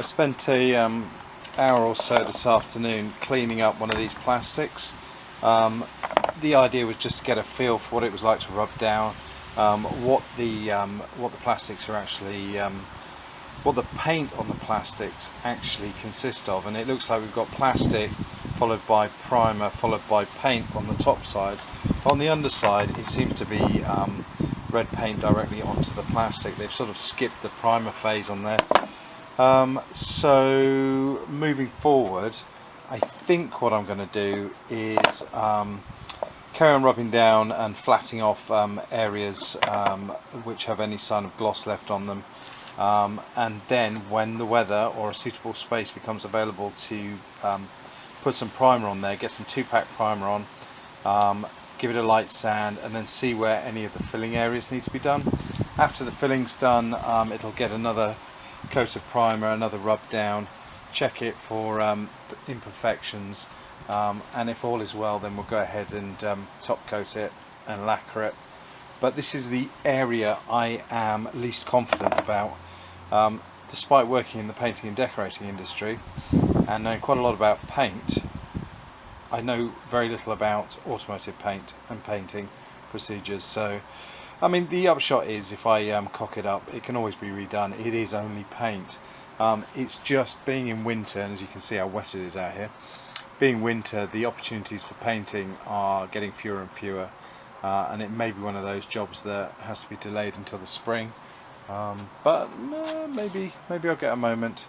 I spent a hour or so this afternoon cleaning up one of these plastics. The idea was just to get a feel for what it was like to rub down, what the plastics are actually, what the paint on the plastics actually consist of. And it looks like we've got plastic followed by primer followed by paint on the top side. On the underside it seems to be red paint directly onto the plastic. They've sort of skipped the primer phase on there. So moving forward, I think what I'm going to do is carry on rubbing down and flattening off areas which have any sign of gloss left on them, and then when the weather or a suitable space becomes available to put some primer on there, get some 2-pack primer on, give it a light sand, and then see where any of the filling areas need to be done. After the filling's done, it'll get another coat of primer, another rub down, check it for imperfections, and if all is well, then we'll go ahead and top coat it and lacquer it. But this is the area I am least confident about. Despite working in the painting and decorating industry and knowing quite a lot about paint, I know very little about automotive paint and painting procedures. So I mean, the upshot is, if I cock it up, it can always be redone. It is only paint. It's just being in winter, and as you can see how wet it is out here, being winter, the opportunities for painting are getting fewer and fewer, and it may be one of those jobs that has to be delayed until the spring, but maybe I'll get a moment.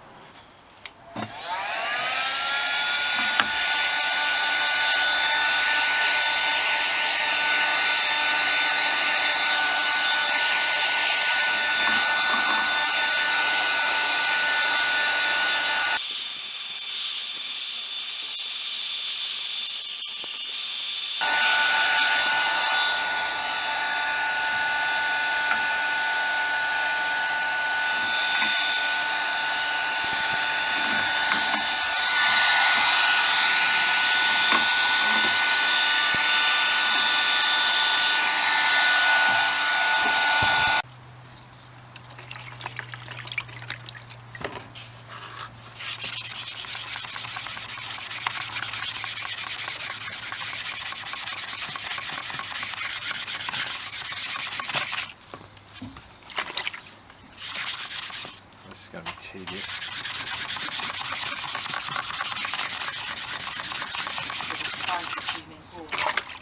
This is going to be tedious.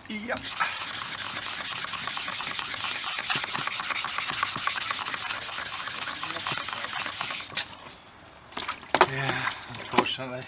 Yep. Yeah, unfortunately.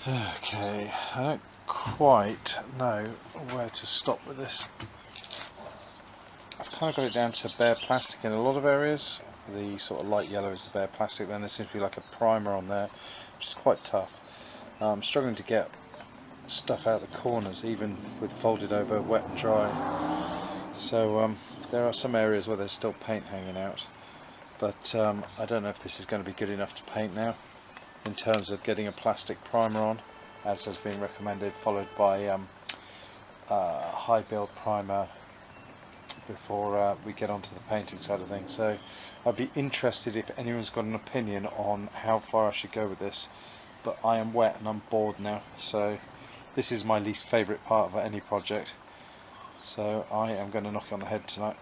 Okay, I don't quite know where to stop with this. I've kind of got it down to bare plastic in a lot of areas. The sort of light yellow is the bare plastic, then there seems to be like a primer on there, which is quite tough. I'm struggling to get stuff out the corners, even with folded over wet and dry. So there are some areas where there's still paint hanging out, but I don't know if this is going to be good enough to paint now, in terms of getting a plastic primer on, as has been recommended, followed by high build primer before we get onto the painting side of things. So I'd be interested if anyone's got an opinion on how far I should go with this, but I am wet and I'm bored now, so this is my least favourite part of any project, so I am going to knock it on the head tonight.